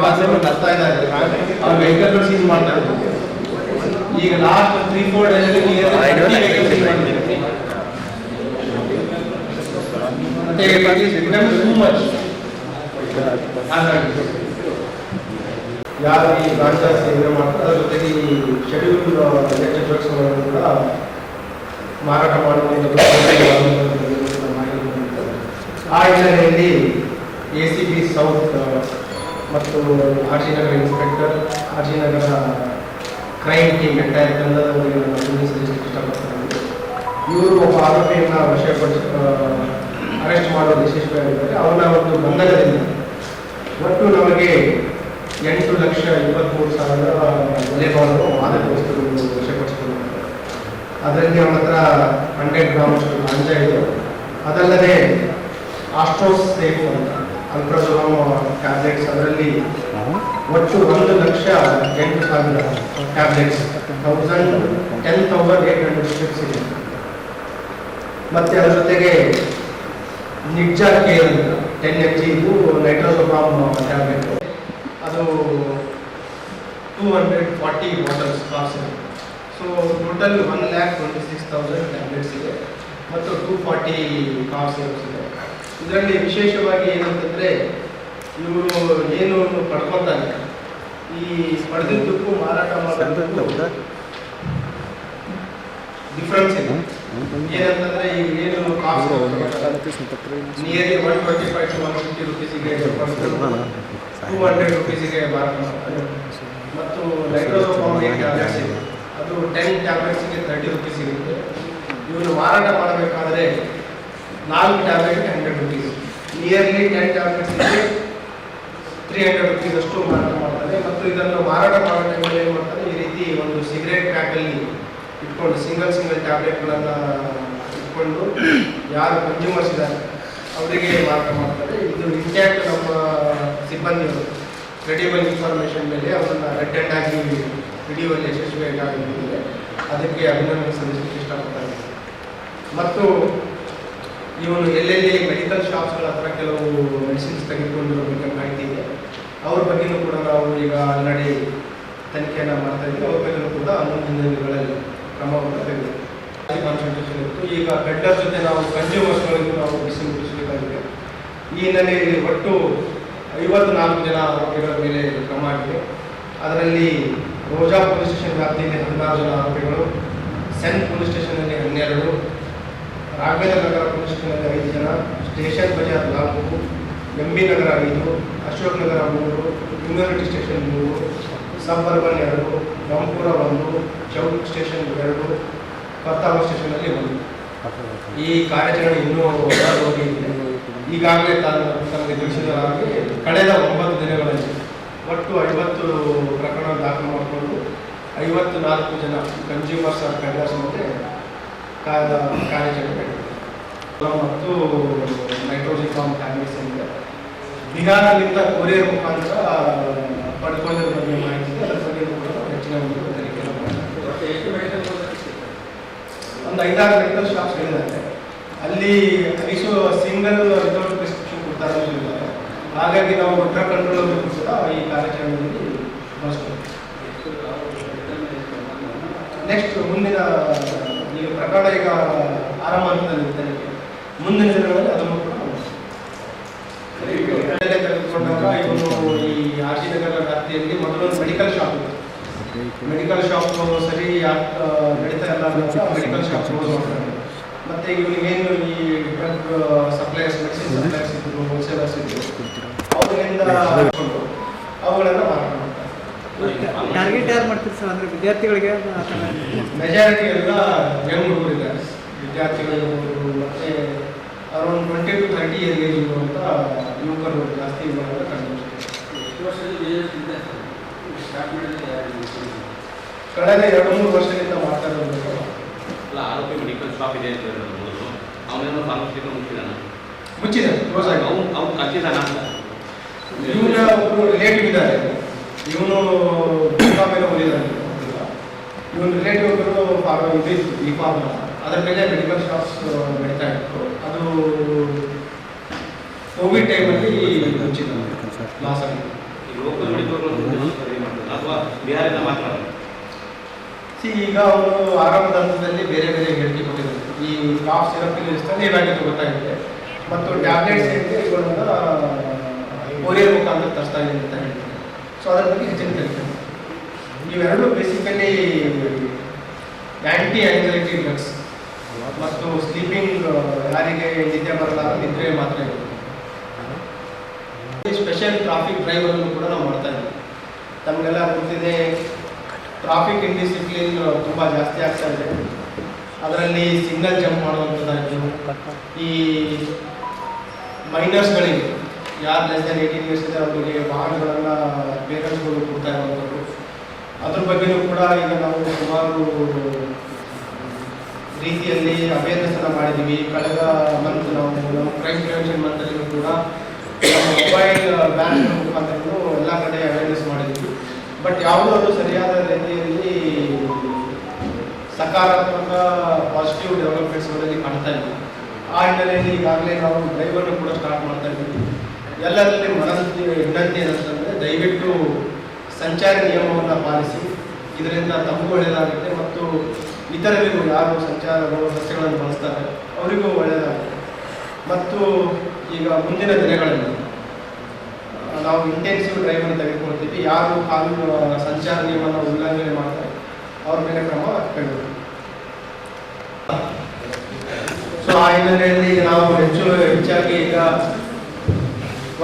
ವಾಸನೆ ಬರ್ತಾ ಇದ್ದಾರೆ, ಅವ್ರ ವೆಹಿಕಲ್ ಸೀಸ್ ಮಾಡ್ತಾ ಇದ್ದಾರೆ. ಈಗ ಲಾಸ್ಟ್ 3-4 ಡೇಸ್ ಯಾರು ಈ ಗಾಂಜಾ ಸೇವನೆ ಮಾಡ್ತಾರೆ, ಅದರ ಜೊತೆಗೆ ಈ ಶೆಡ್ಯೂಲ್ ಡ್ರಗ್ಸ್ಗಳನ್ನು ಕೂಡ ಮಾರಾಟ ಮಾಡುವ ಆ ಹಿನ್ನೆಲೆಯಲ್ಲಿ ACP ಸೌತ್ ಮತ್ತು RG ನಗರ ಇನ್ಸ್ಪೆಕ್ಟರ್, RG ನಗರ ಕ್ರೈಮ್ ಟೀಮ್ ಎಂಟೈರ್ ತಂಡದವರಿಗೆ ನಾನು ಸಲ್ಲಿಸಲಿಕ್ಕೆ ಇಷ್ಟಪಡ್ತಾರೆ. ಇವರು ಒಬ್ಬ ಆರೋಪಿಯನ್ನು ಅರೆಸ್ಟ್ ಮಾಡೋದು ಯಶಸ್ವಿಯಾಗಿದ್ದಾರೆ. ಅವನ ಒಂದು ಬಂಧನದಿಂದ ಒಟ್ಟು ನಮಗೆ 8,23,000 ಬೆಲೆ ಬಾಳುವ ಮಾದಕ ವಸ್ತುಗಳು ವಶಪಡಿಸಿಕೊಂಡಿದ್ದಾರೆ. ಅದರಲ್ಲಿ ಅವನ ಹತ್ರ 100 ಗ್ರಾಮಷ್ಟು ಗಾಂಜಾ ಇದೆ. ಅದಲ್ಲದೆ ಆಸ್ಟ್ರೋಸ್ ಸೇಫ್ ಅಂತ ಅಲ್ಪ್ರಜೋಲಮ್ ಟ್ಯಾಬ್ಲೆಟ್ಸ್, ಅದರಲ್ಲಿ ಒಟ್ಟು 1,08,000 ಟ್ಯಾಬ್ಲೆಟ್ಸ್, 10,800 ಸ್ಟ್ರಿಪ್ಸ್ ಇದೆ. ಮತ್ತು ಅದರ ಜೊತೆಗೆ ನಿಡ್ಜಾ ಕೇರ್ 10 mg ಇದು ನೈಟ್ರೋಸೋಫಾಮ್ ಟ್ಯಾಬ್ಲೆಟ್, ಅದು 240 ಬಾಟಲ್ಸ್ ಕಾಸ್ಟ್ ಇದೆ. ಸೊ ಟೋಟಲ್ 1,26,000 ಟ್ಯಾಬ್ಲೆಟ್ಸ್ ಇದೆ ಮತ್ತು 240 ಕಾಫ್ ಸಿರಪ್ಸ್ ಇದೆ. ಇದರಲ್ಲಿ ವಿಶೇಷವಾಗಿ ಏನಂತಂದರೆ ಇವರು ಏನು ಪಡ್ಕೊತಾನೆ, ಈ ಪಡೆದಿದ್ದಕ್ಕೂ ಮಾರಾಟ ಮಾಡೋದಕ್ಕೂ ಡಿಫ್ರೆನ್ಸ್ ಇದೆ. ಏನಂತಂದರೆ ಈಗ ಏನು ಕಾಫ್ ನಿಯರ್ಲಿ 125 to 150 ರೂಪೀಸಿಗೆ 200 ರೂಪೀಸಿಗೆ ಮಾರಾಟ ಮಾಡ್ತಾರೆ. ಮತ್ತು ನೈಟ್ರೋಸೋಫಾಮ್ ಟ್ಯಾಬ್ಲೆಟ್ಸ್ ಇದೆ, ಅದು 10 ಟ್ಯಾಬ್ಲೆಟ್ಸಿಗೆ 30 ರೂಪೀಸ್ ಇರುತ್ತೆ. ಇವನು ಮಾರಾಟ ಮಾಡಬೇಕಾದ್ರೆ 4 ಟ್ಯಾಬ್ಲೆಟ್ಗೆ 100 ರೂಪೀಸ್, ನಿಯರ್ಲಿ 10 ಟ್ಯಾಬ್ಲೆಟ್ಸ್ಗೆ 300 ರೂಪೀಸ್ ಅಷ್ಟು ಮಾರಾಟ ಮಾಡ್ತಾರೆ. ಮತ್ತು ಇದನ್ನು ಮಾರಾಟ ಮಾಡೋ ಟೈಮಲ್ಲಿ ಏನು ಮಾಡ್ತಾರೆ, ಈ ರೀತಿ ಒಂದು ಸಿಗರೇಟ್ ಪ್ಯಾಕಲ್ಲಿ ಇಟ್ಕೊಂಡು ಸಿಂಗಲ್ ಟ್ಯಾಬ್ಲೆಟ್ಗಳನ್ನು ಇಟ್ಕೊಂಡು ಯಾರು ಕನ್ಸ್ಯೂಮರ್ಸ್ ಇದ್ದಾರೆ ಅವರಿಗೆ ಮಾರಾಟ ಮಾಡ್ತಾರೆ. ಇದು ಇಂಟ್ಯಾಕ್ಟ್ ನಮ್ಮ ಸಿಬ್ಬಂದಿಗಳು ಕ್ರೆಡಿಬಲ್ ಇನ್ಫಾರ್ಮೇಷನ್ ಮೇಲೆ ಅವರನ್ನು ರೆಡ್ ಹ್ಯಾಂಡ್ ಆಗಿ ಹಿಡಿಯುವಲ್ಲಿ ಯಶಸ್ವಿಯಾಗಿರುತ್ತದೆ. ಅದಕ್ಕೆ ಅಭಿನಂದನೆ ಸಲ್ಲಿಸಲಿಕ್ಕೆ ಇಷ್ಟಪಡ್ತಾರೆ. ಮತ್ತು ಇವನು ಎಲ್ಲೆಲ್ಲಿ ಮೆಡಿಕಲ್ ಶಾಪ್ಸ್ಗಳ ಹತ್ರ ಕೆಲವು ಮೆಡಿಸಿನ್ಸ್ ತೆಗೆದುಕೊಂಡಿರೋ ಬಗ್ಗೆ ಮಾಹಿತಿ ಇದೆ. ಅವ್ರ ಬಗ್ಗೆಯೂ ಕೂಡ ನಾವು ಈಗ ಆಲ್ರೆಡಿ ತನಿಖೆಯನ್ನು ಮಾಡ್ತಾ ಇದ್ದೀವಿ. ಅವ್ರ ಬಗ್ಗೆಯೂ ಕೂಡ ಮುಂದಿನ ದಿನಗಳಲ್ಲಿ ಕ್ರಮವನ್ನು ತೆಗೆದು ಕಾನ್ಸಂಟ್ರೇಷನ್ ಇತ್ತು. ಈಗ ಬೆಡ್ಡರ್ ಜೊತೆ ನಾವು ಕನ್ಸ್ಯೂಮರ್ಸ್ಗಳಿಗೂ ನಾವು ಬಿಸಿ ಮುಟ್ಟಿಸಬೇಕಾಗಿದೆ. ಈ ಹಿನ್ನೆಲೆಯಲ್ಲಿ ಒಟ್ಟು 54 ಜನ ಆರೋಪಿಗಳ ಮೇಲೆ ಕ್ರಮ ಆಗಿದೆ. ಅದರಲ್ಲಿ ರೋಜಾ ಪೊಲೀಸ್ ಸ್ಟೇಷನ್ ವ್ಯಾಪ್ತಿಯಲ್ಲಿ 16 ಜನ ಆರೋಪಿಗಳು, ಸೆನ್ ಪೊಲೀಸ್ ಸ್ಟೇಷನಲ್ಲಿ 12, ರಾಘವೇಂದ್ರ ನಗರ ಪೊಲೀಸ್ ಸ್ಟೇಷನಲ್ಲಿ 5 ಜನ, ಸ್ಟೇಷನ್ ಬಜಾರ್ 4, MB ನಗರ 5, ಅಶೋಕ್ ನಗರ 3, ಯೂನಿವರ್ಸಿಟಿ ಸ್ಟೇಷನ್ 3, ಸಬ್ ಅರ್ಬನ್ 2, ರಾಂಪುರ 1, ಚೌಕ್ ಸ್ಟೇಷನ್ 2, ಕರ್ತಾವ ಸ್ಟೇಷನಲ್ಲಿ 1. ಈ ಕಾರ್ಯಾಚರಣೆ ಇನ್ನೂ ಹೋಗಿ ಈಗಾಗಲೇ ತಮಗೆ ತಿಳಿಸಿದರಾಗಿ ಕಳೆದ 9 ದಿನಗಳಲ್ಲಿ ಒಟ್ಟು 50 ಪ್ರಕರಣ ದಾಖಲು ಮಾಡಿಕೊಂಡು 54 ಜನ ಕನ್ಸ್ಯೂಮರ್ಸ್ ಆಫ್ ಪೆಡ್ಲರ್ಸ್ ಮುಂದೆ ಕಾರ್ಯಾಚರಣೆ ನಡೆದಿದೆ. ಮತ್ತು ನೈಟ್ರೋಸೋಫಾಮ್ ಟ್ಯಾಬ್ಲೆಟ್ಸ್ ಏನಿದೆ ಬಿಹಾರದಿಂದ ಕೊರಿಯರ್ ಮುಖಾಂತರ ಪಡ್ಕೊಂಡಿರೋ ಬಗ್ಗೆ ಮಾಹಿತಿ ಇದೆ. ಅದರ ಬಗ್ಗೆ ಕೂಡ ಹೆಚ್ಚಿನ ಒಂದು ತನಿಖೆಯನ್ನು ಮಾಡಿದ್ದಾರೆ. ಒಂದು 5-6 ಮೆಡಿಕಲ್ ಶಾಪ್ಸ್ ಹೇಳಿದ್ದಾರೆ, ಅಲ್ಲಿ ಸಿಂಗಲ್ ವಿತೌಟ್ ಪ್ರಿಸ್ಕ್ರಿಪ್ಷನ್ ಕೊಡ್ತಾರೆ ಹೇಳಿದ್ದಾರೆ. ಹಾಗಾಗಿ ನಾವು ಡ್ರಗ್ ಕಂಟ್ರೋಲ್ ಕೂಡ ಈ ಕಾರ್ಯಾಚರಣೆಯಲ್ಲಿ ಬಳಸ್ತೀವಿ. ನೆಕ್ಸ್ಟ್ ಮುಂದಿನ ಈಗ ಪ್ರಕರಣ ಈಗ ಆರಂಭ ಹಂತದಲ್ಲಿ ತನಿಖೆ, ಮುಂದಿನ ದಿನಗಳಲ್ಲಿ ಅದನ್ನು ಕೂಡ ತೆಗೆದುಕೊಂಡಾಗ ಇವನು ಈ RG ನಗರ ವ್ಯಾಪ್ತಿಯಲ್ಲಿ ಮೊದಲೊಂದು ಮೆಡಿಕಲ್ ಶಾಪ್ ಇದೆ. ಮೆಡಿಕಲ್ ಶಾಪ್ ಸರಿ ನಡೀತಾ ಇಲ್ಲ, ಮೆಡಿಕಲ್ ಶಾಪ್ ಕ್ಲೋಸ್ ಮಾಡ್ತಾರೆ. ಮತ್ತು ಇವನಿಗೇನು ಈ ಡ್ರಗ್ ಸಪ್ಲೈಯರ್ಸ್, ಮೆಡಿಸಿನ್ ಸಪ್ಲೈಯರ್ಸ್ ಇದ್ದರು, ಹೋಲ್ಸೇಲರ್ಸ್ ಇದ್ದರು, ಅವರಿಂದ ಅವುಗಳನ್ನು ಮಾರಾಟ ಮಾಡ್ತಾರೆ. ಟಾರ್ಗೆಟ್ ಯಾರು ಮಾಡ್ತೀರಿ ಸರ್? ಅಂದರೆ ವಿದ್ಯಾರ್ಥಿಗಳಿಗೆ ಮೆಜಾರಿಟಿ ಎಲ್ಲ ಯಂಗ್ ಹುಡುಗರಿದ್ದಾರೆ, ವಿದ್ಯಾರ್ಥಿಗಳು ಮತ್ತು ಅರೌಂಡ್ 20 to 30 ಇಯರ್ ಏಜ್ ಇರುವಂಥ ಯುವಕರು ಜಾಸ್ತಿ ಇರುವಂಥ ಕಂಡು. ಕಳೆದ 2-3 ವರ್ಷದಿಂದ ಮಾಡ್ತಾ ಇರೋದು. ಆರೋಪಿ ಮೆಡಿಕಲ್ ಶಾಪ್ ಇದೆ ಅಂತ ಅವನೇನೋ ಫಾರ್ಮಸಿಟಿಕಲ್ ಮುಚ್ಚಿದೆ, ಕ್ಲೋಸ್ ಆಗಿ. ಅವ್ನು ಕಚ್ಚಿದಾನ ಅಂತ ಇವನ ಒಬ್ಬರು ರಿಲೇಟಿವ್ ಇದ್ದಾರೆ, ಇವನು ಮೇಲೆ ಓದಿದ್ದಾನೆ. ಇವನು ರಿಲೇಟಿವ್ ಒಬ್ಬರು ಫಾರ್ಮ್ ಇದಿತ್ತು, ಈ ಫಾರ್ಮ್, ಅದರ ಮೇಲೆ ಮೆಡಿಕಲ್ ಶಾಪ್ಸ್ ನಡೀತಾ ಇತ್ತು. ಅದು ಕೋವಿಡ್ ಟೈಮಲ್ಲಿ ಮುಚ್ಚಿದ್ದಾನೆ, ಲಾಸ್ ಆಗಿದೆ. ಲೋಕಲ್ ಈಗ ಅವರು ಆರಂಭದ ಹಂತದಲ್ಲಿ ಬೇರೆ ಬೇರೆ ಹೇಳಿಕೆ ಕೊಟ್ಟಿದ್ದಾರೆ. ಈ ಕಾಫ್ ಸಿರಪ್ ಸ್ಥಳೀಯವಾಗಿ ತಗೋತಾಗಿದೆ ಮತ್ತು ಟ್ಯಾಬ್ಲೆಟ್ಸ್ ಏನಿದೆ ಇವುಗಳನ್ನ ಕೊರಿಯರ್ ಮುಖಾಂತರ ತರಿಸ್ತಾ ಇದೆ ಅಂತ ಹೇಳ್ತಾರೆ. ಸೊ ಅದರ ಬಗ್ಗೆ ಹೆಚ್ಚಿನ ಕಲಿತಾರೆ. ಇವೆರಡು ಬೇಸಿಕಲಿ ಆ್ಯಂಟಿ ಆಂಗ್ಸೈಟಿ ಡ್ರಗ್ಸ್ ಮತ್ತು ಸ್ಲೀಪಿಂಗ್, ಯಾರಿಗೆ ನಿದ್ದೆ ಬರಲ್ಲ ನಿದ್ರೆ ಮಾತ್ರ ಇರುತ್ತೆ. ಸ್ಪೆಷಲ್ ಟ್ರಾಫಿಕ್ ಡ್ರೈವ್ ಅನ್ನು ಕೂಡ ನಾವು ಮಾಡ್ತಾ ಇದ್ದೀವಿ. ತಮಗೆಲ್ಲ ಗೊತ್ತಿದೆ, ಟ್ರಾಫಿಕ್ ಇಂಡಿಸಿಪ್ಲಿನ್ ತುಂಬ ಜಾಸ್ತಿ ಆಗ್ತಾ ಇದೆ. ಅದರಲ್ಲಿ ಸಿಗ್ನಲ್ ಜಂಪ್ ಮಾಡುವಂಥದ್ದಾಯಿತು, ಈ ಮೈನರ್ಸ್ಗಳಿಗೆ ಯಾರು ಲೆಸ್ ದೆನ್ 18 ಇಯರ್ಸ್ ಇದೆ ಅವರಿಗೆ ವಾಹನಗಳನ್ನು ಪೇರೆಂಟ್ಸ್ಗಳು ಕೊಡ್ತಾ ಇರುವಂಥದ್ದು, ಅದ್ರ ಬಗ್ಗೆಯೂ ಕೂಡ ಈಗ ನಾವು ಸುಮಾರು ರೀತಿಯಲ್ಲಿ ಅವೇರ್ನೆಸ್ ಅನ್ನು ಮಾಡಿದ್ದೀವಿ. ಕಳೆದ ಮಂತ್ ನಾವು ನಮ್ಮ ಕ್ರೈಮ್ ಪ್ರಿವೆನ್ಷನ್ ಮಂತಲ್ಲಿಯೂ ಕೂಡ ನಮ್ಮ ಮೊಬೈಲ್ ಬ್ಯಾನ್ ಮುಖಾಂತರನು ಎಲ್ಲ ಕಡೆ ಅವೇರ್ನೆಸ್ ಮಾಡಿದ್ದೀವಿ. ಬಟ್ ಯಾವುದೋ ಅದು ಸರಿಯಾದ ರೀತಿಯಲ್ಲಿ ಸಕಾರಾತ್ಮಕ ಪಾಸಿಟಿವ್ ಡೆವಲಪ್ಮೆಂಟ್ಸ್ಗಳಲ್ಲಿ ಕಾಣ್ತಾ ಇದ್ದೀವಿ. ಆ ಹಿನ್ನೆಲೆಯಲ್ಲಿ ಈಗಾಗಲೇ ನಾವು ಡ್ರೈವನ್ನು ಕೂಡ ಸ್ಟಾರ್ಟ್ ಮಾಡ್ತಾ ಇದ್ದೀವಿ. ಎಲ್ಲರಲ್ಲಿ ವಿನಂತಿ ಏನಂತಂದರೆ, ದಯವಿಟ್ಟು ಸಂಚಾರ ನಿಯಮವನ್ನು ಪಾಲಿಸಿ. ಇದರಿಂದ ತಮಗೂ ಒಳ್ಳೆಯದಾಗುತ್ತೆ ಮತ್ತು ಇತರರಿಗೂ ಯಾರು ಸಂಚಾರ ರಸ್ತೆಗಳನ್ನು ಬಳಸ್ತಾರೆ ಅವರಿಗೂ ಒಳ್ಳೆಯದಾಗುತ್ತೆ. ಮತ್ತು ಈಗ ಮುಂದಿನ ದಿನಗಳಲ್ಲಿ ನಾವು ಇಂಟೆನ್ಸಿವ್ ಡ್ರೈವನ್ನು ತೆಗೆದುಕೊಳ್ತೀವಿ. ಯಾರು ಕಾನೂನು ಸಂಚಾರ ನಿಯಮವನ್ನು ಉಲ್ಲಂಘನೆ ಮಾಡ್ತಾರೆ ಅವ್ರ ಮೇಲೆ ಕ್ರಮ ಕೈಗೊಳ್ಳುತ್ತೆ. ಸೊ ಆ ಹಿನ್ನೆಲೆಯಲ್ಲಿ ನಾವು ಹೆಚ್ಚಾಗಿ ಈಗ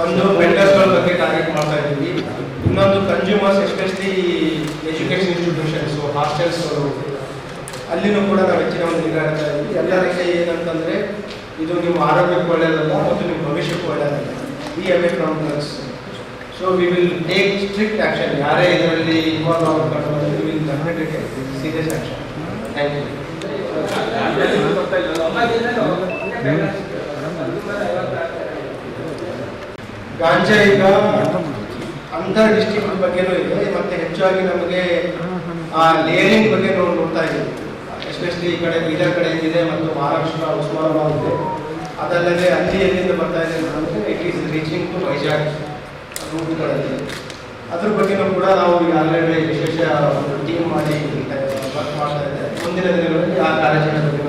ಒಂದು ವೆಂಡರ್ಸ್ಗಳ ಬಗ್ಗೆ ಟಾರ್ಗೆಟ್ ಮಾಡ್ತಾ ಇದ್ದೀವಿ. ಇನ್ನೊಂದು consumers, especially education institutions, hostels, ಅಲ್ಲಿನೂ ಕೂಡ ನಾವು ಹೆಚ್ಚಿನ ಒಂದು ನಿಗಾ ಇಡ್ತಾ ಇದ್ದೀವಿ. ಎಲ್ಲರಿಗೆ ಏನಂತಂದರೆ, ಇದು ನಿಮ್ಮ ಆರೋಗ್ಯಕ್ಕೆ ಒಳ್ಳೆಯದಲ್ಲ ಮತ್ತು ನಿಮ್ಮ ಭವಿಷ್ಯಕ್ಕೂ ಒಳ್ಳೆಯದಲ್ಲ. Be away from drugs. So we will take strict action. ಯಾರೇ ಇದರಲ್ಲಿ ಇನ್ವಾಲ್ವ್ ಆಗಬೇಕು, we will definitely take serious action. Thank you. Ganja ಈಗ ಅಂತರ್ ಡಿಸ್ಟ್ರಿಕ್ಟ್ ಬಗ್ಗೆನೂ ಇದೆ ಮತ್ತು ಹೆಚ್ಚಾಗಿ ನಮಗೆ ಆ ಲೇಯರಿಂಗ್ ಬಗ್ಗೆ ನೋಡ್ತಾ ಇದ್ದೀವಿ. ಎಸ್ಪೆಷಲಿ ಈ ಕಡೆ ಬೀದರ್ ಕಡೆ ಇದೆ ಮತ್ತು ಮಹಾರಾಷ್ಟ್ರ ಉಸ್ಮಾನಾಬಾದ್ ಇದೆ. ಅದಲ್ಲದೆ ಅಲ್ಲಿ ಎಲ್ಲಿಂದ ಬರ್ತಾ ಇದೆ ಅಂತಂದರೆ it is reaching to Vizag ರೂಟ್ಗಳಲ್ಲಿ. ಅದ್ರ ಬಗ್ಗೆನೂ ಕೂಡ ನಾವು ಈಗಾಗಲೇ ವಿಶೇಷ ಒಂದು ಟೀಮ್ ಮಾಡಿ ವರ್ಕ್ ಮಾಡ್ತಾ ಇದ್ದೇವೆ. ಮುಂದಿನ ದಿನಗಳಲ್ಲಿ ಆ ಕಾರ್ಯಾಚರಣೆ ಬಗ್ಗೆ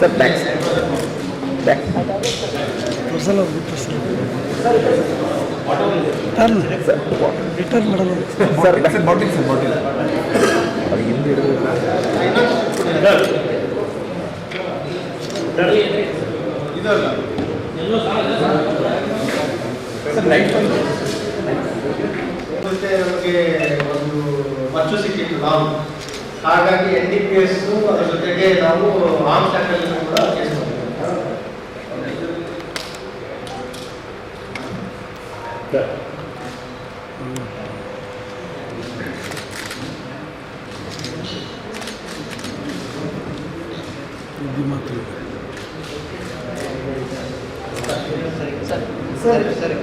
ಸರ್ ಬ್ಯಾಕ್ ಬ್ಯಾಕ್ ರಿಟರ್ನ್ ಮಾಡಲು ಸರ್ ಬಾಟಿಲ್ ಸರ್ ಬಾಟಿಲ್ ಅದು ಹಿಂದೆ ಹಿಡಿದು ಇದಲ್ಲ ಮತ್ತೆ ನಮಗೆ ಒಂದು ಮಚ್ಚು ಸಿಕ್ಕಿತ್ತು ನಾವು, ಹಾಗಾಗಿ NDPS ಅದರ ಜೊತೆಗೆ ನಾವು ಆರ್ಮ್ಸ್ ಆ್ಯಕ್ಟಲ್ಲಿ ಕೂಡ ಕೇಸ್ ಮಾಡಿದ್ದೀವಿ. ಸರಿ ಸರಿ